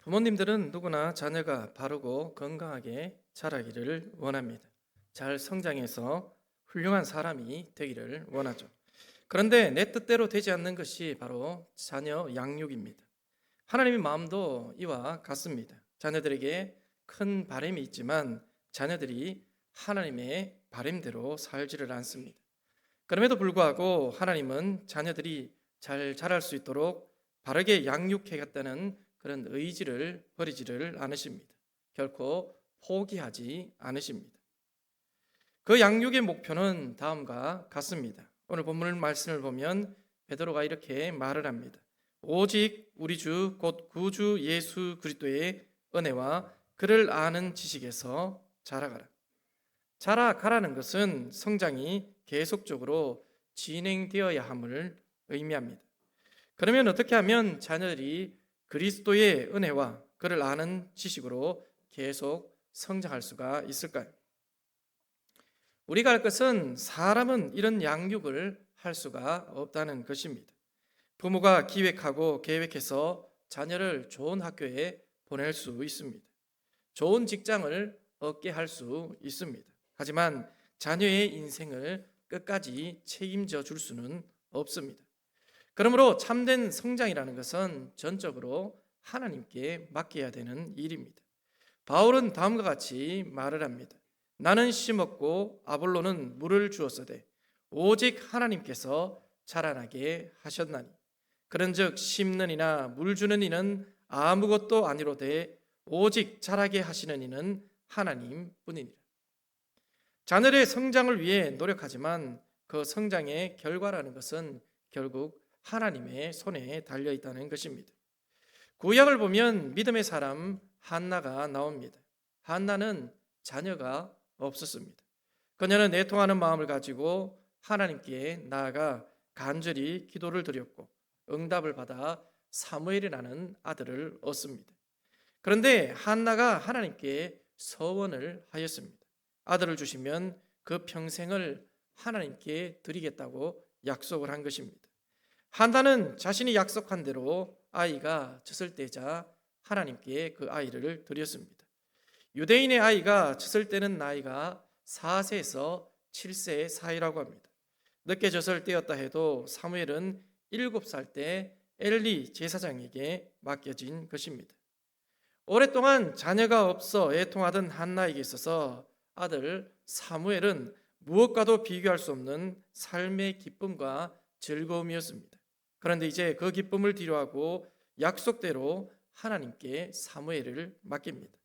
부모님들은 누구나 자녀가 바르고 건강하게 자라기를 원합니다. 잘 성장해서 훌륭한 사람이 되기를 원하죠. 그런데 내 뜻대로 되지 않는 것이 바로 자녀 양육입니다. 하나님의 마음도 이와 같습니다. 자녀들에게 큰 바람이 있지만 자녀들이 하나님의 바람대로 살지를 않습니다. 그럼에도 불구하고 하나님은 자녀들이 잘 자랄 수 있도록 바르게 양육해갔다는 그런 의지를 버리지를 않으십니다. 결코 포기하지 않으십니다. 그 양육의 목표는 다음과 같습니다. 오늘 본문 말씀을 보면 베드로가 이렇게 말을 합니다. 오직 우리 주 곧 구주 예수 그리스도의 은혜와 그를 아는 지식에서 자라가라. 자라가라는 것은 성장이 계속적으로 진행되어야 함을 의미합니다. 그러면 어떻게 하면 자녀들이 그리스도의 은혜와 그를 아는 지식으로 계속 성장할 수가 있을까요? 우리가 할 것은 사람은 이런 양육을 할 수가 없다는 것입니다. 부모가 기획하고 계획해서 자녀를 좋은 학교에 보낼 수 있습니다. 좋은 직장을 얻게 할 수 있습니다. 하지만 자녀의 인생을 끝까지 책임져 줄 수는 없습니다. 그러므로 참된 성장이라는 것은 전적으로 하나님께 맡겨야 되는 일입니다. 바울은 다음과 같이 말을 합니다. 나는 심었고 아볼로는 물을 주었으되 오직 하나님께서 자라나게 하셨나니 그런즉 심는 이나 물 주는 이는 아무것도 아니로되 오직 자라게 하시는 이는 하나님뿐이니라. 자녀의 성장을 위해 노력하지만 그 성장의 결과라는 것은 결국 하나님의 손에 달려 있다는 것입니다. 구약을 보면 믿음의 사람 한나가 나옵니다. 한나는 자녀가 없었습니다. 그녀는 애통하는 마음을 가지고 하나님께 나아가 간절히 기도를 드렸고 응답을 받아 사무엘이라는 아들을 얻습니다. 그런데 한나가 하나님께 서원을 하였습니다. 아들을 주시면 그 평생을 하나님께 드리겠다고 약속을 한 것입니다. 한나는 자신이 약속한 대로 아이가 젖을 때자 하나님께 그 아이를 드렸습니다. 유대인의 아이가 젖을 때는 나이가 4세에서 7세 사이라고 합니다. 늦게 젖을 때였다 해도 사무엘은 7살 때 엘리 제사장에게 맡겨진 것입니다. 오랫동안 자녀가 없어 애통하던 한나에게 있어서 아들 사무엘은 무엇과도 비교할 수 없는 삶의 기쁨과 즐거움이었습니다. 그런데 이제 그 기쁨을 뒤로하고 약속대로 하나님께 사무엘을 맡깁니다.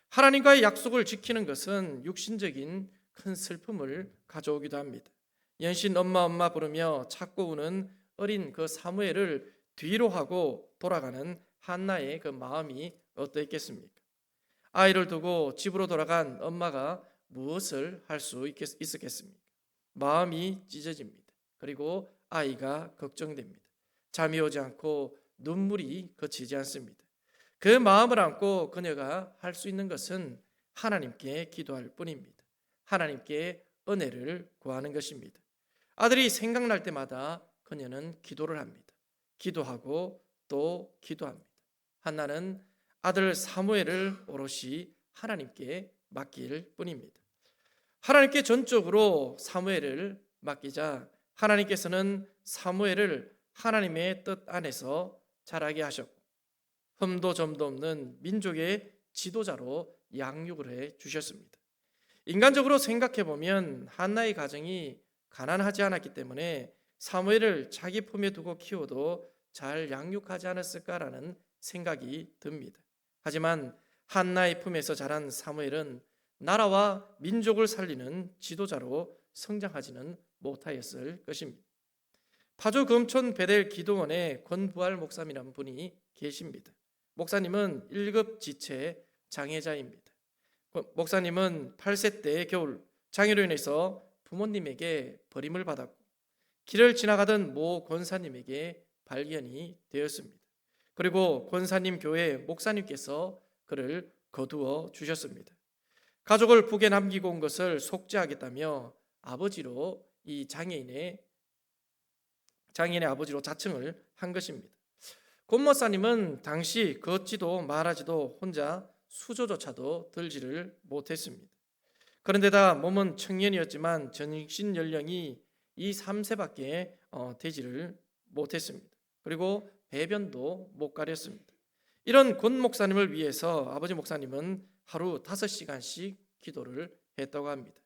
하나님과의 약속을 지키는 것은 육신적인 큰 슬픔을 가져오기도 합니다. 연신 엄마 부르며 찾고 우는 어린 그 사무엘을 뒤로 하고 돌아가는 한나의 그 마음이 어떠했겠습니까? 아이를 두고 집으로 돌아간 엄마가 무엇을 할 수 있었겠습니까? 마음이 찢어집니다. 그리고 아이가 걱정됩니다. 잠이 오지 않고 눈물이 그치지 않습니다. 그 마음을 안고 그녀가 할 수 있는 것은 하나님께 기도할 뿐입니다. 하나님께 은혜를 구하는 것입니다. 아들이 생각날 때마다 그녀는 기도를 합니다. 기도하고 또 기도합니다. 한나는 아들 사무엘을 오롯이 하나님께 맡길 뿐입니다. 하나님께 전적으로 사무엘을 맡기자 하나님께서는 사무엘을 하나님의 뜻 안에서 자라게 하셨고 흠도 점도 없는 민족의 지도자로 양육을 해 주셨습니다. 인간적으로 생각해 보면 한나의 가정이 가난하지 않았기 때문에 사무엘을 자기 품에 두고 키워도 잘 양육하지 않았을까라는 생각이 듭니다. 하지만 한나의 품에서 자란 사무엘은 나라와 민족을 살리는 지도자로 성장하지는 못하였을 것입니다. 파주 금촌 베델 기도원에 권부할 목사님이라는 분이 계십니다. 목사님은 1급 지체 장애자입니다. 목사님은 8세 때 겨울 장애로 인해서 부모님에게 버림을 받았고 길을 지나가던 모 권사님에게 발견이 되었습니다. 그리고 권사님 교회 목사님께서 그를 거두어 주셨습니다. 가족을 북에 남기고 온 것을 속죄하겠다며 아버지로 이 장애인의 아버지로 자청을 한 것입니다. 권모사님은 당시 걷지도 말하지도 혼자 수조조차도 들지를 못했습니다. 그런데다 몸은 청년이었지만 전신 연령이 이 3세밖에 되지를 못했습니다. 그리고 배변도 못 가렸습니다. 이런 권 목사님을 위해서 아버지 목사님은 하루 5시간씩 기도를 했다고 합니다.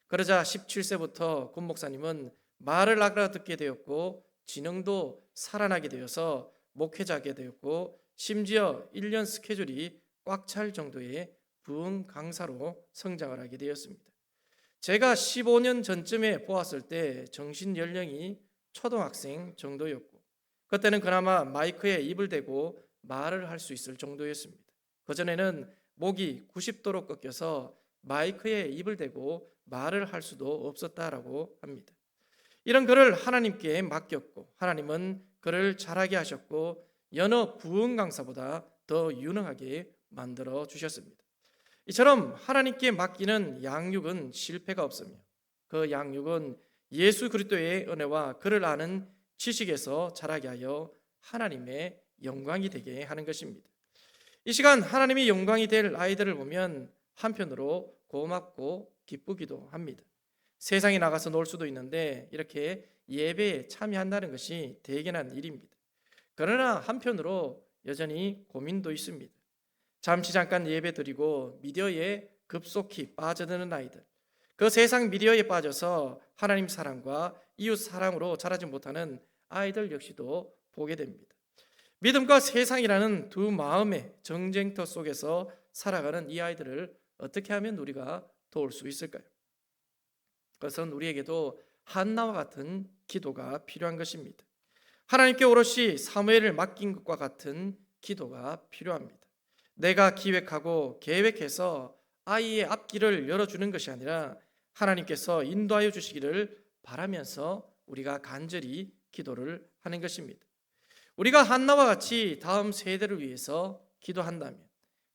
그러자 17세부터 권 목사님은 말을 알아듣게 되었고 지능도 살아나게 되어서 목회자게 되었고 심지어 1년 스케줄이 꽉 찰 정도의 부흥 강사로 성장을 하게 되었습니다. 제가 15년 전쯤에 보았을 때 정신 연령이 초등학생 정도였고 그때는 그나마 마이크에 입을 대고 말을 할 수 있을 정도였습니다. 그전에는 목이 90도로 꺾여서 마이크에 입을 대고 말을 할 수도 없었다라고 합니다. 이런 그를 하나님께 맡겼고 하나님은 그를 자라게 하셨고 여느 부흥 강사보다 더 유능하게 만들어 주셨습니다. 이처럼 하나님께 맡기는 양육은 실패가 없으며 그 양육은 예수 그리스도의 은혜와 그를 아는 지식에서 자라게 하여 하나님의 영광이 되게 하는 것입니다. 이 시간 하나님의 영광이 될 아이들을 보면 한편으로 고맙고 기쁘기도 합니다. 세상에 나가서 놀 수도 있는데 이렇게 예배에 참여한다는 것이 대견한 일입니다. 그러나 한편으로 여전히 고민도 있습니다. 잠깐 예배 드리고 미디어에 급속히 빠져드는 아이들, 그 세상 미디어에 빠져서 하나님 사랑과 이웃 사랑으로 자라지 못하는 아이들 역시도 보게 됩니다. 믿음과 세상이라는 두 마음의 정쟁터 속에서 살아가는 이 아이들을 어떻게 하면 우리가 도울 수 있을까요? 그것은 우리에게도 한나와 같은 기도가 필요한 것입니다. 하나님께 오롯이 사무엘을 맡긴 것과 같은 기도가 필요합니다. 내가 기획하고 계획해서 아이의 앞길을 열어주는 것이 아니라 하나님께서 인도하여 주시기를 바라면서 우리가 간절히 기도를 하는 것입니다. 우리가 한나와 같이 다음 세대를 위해서 기도한다면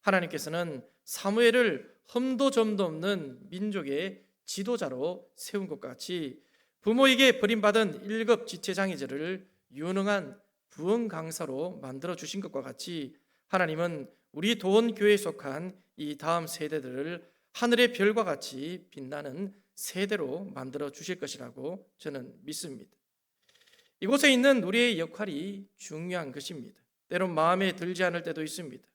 하나님께서는 사무엘을 흠도 점도 없는 민족의 지도자로 세운 것과 같이 부모에게 버림받은 1급 지체장애자를 유능한 부흥 강사로 만들어 주신 것과 같이 하나님은 우리 도원교회에 속한 이 다음 세대들을 하늘의 별과 같이 빛나는 세대로 만들어 주실 것이라고 저는 믿습니다. 이곳에 있는 우리의 역할이 중요한 것입니다. 때론 마음에 들지 않을 때도 있습니다.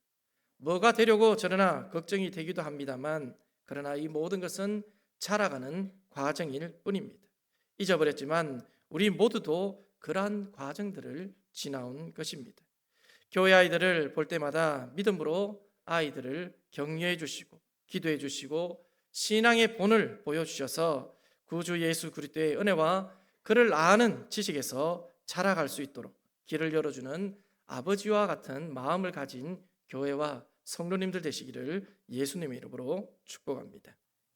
뭐가 되려고 저러나 걱정이 되기도 합니다만 그러나 이 모든 것은 자라가는 과정일 뿐입니다. 잊어버렸지만 우리 모두도 그러한 과정들을 지나온 것입니다. 교회 아이들을 볼 때마다 믿음으로 아이들을 격려해 주시고 기도해 주시고 신앙의 본을 보여주셔서 구주 예수 그리스도의 은혜와 그를 아는 지식에서 자라갈 수 있도록 길을 열어주는 아버지와 같은 마음을 가진 교회와 성도님들 되시기를 예수님의 이름으로 축복합니다.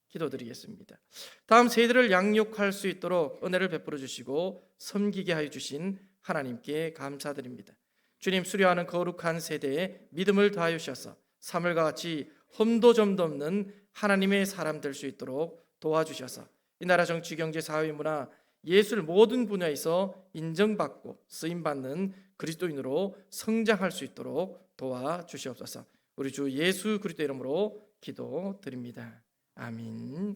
기도드리겠습니다. 다음 세대를 양육할 수 있도록 은혜를 베풀어 주시고 섬기게 하여 주신 하나님께 감사드립니다. 주님, 수료하는 거룩한 세대에 믿음을 더하여 주셔서 사물과 같이 흠도 점도 없는 하나님의 사람 될 수 있도록 도와주셔서 이 나라 정치, 경제, 사회, 문화, 예술 모든 분야에서 인정받고 쓰임받는 그리스도인으로 성장할 수 있도록 도와주시옵소서. 우리 주 예수 그리스도 이름으로 기도드립니다. 아멘.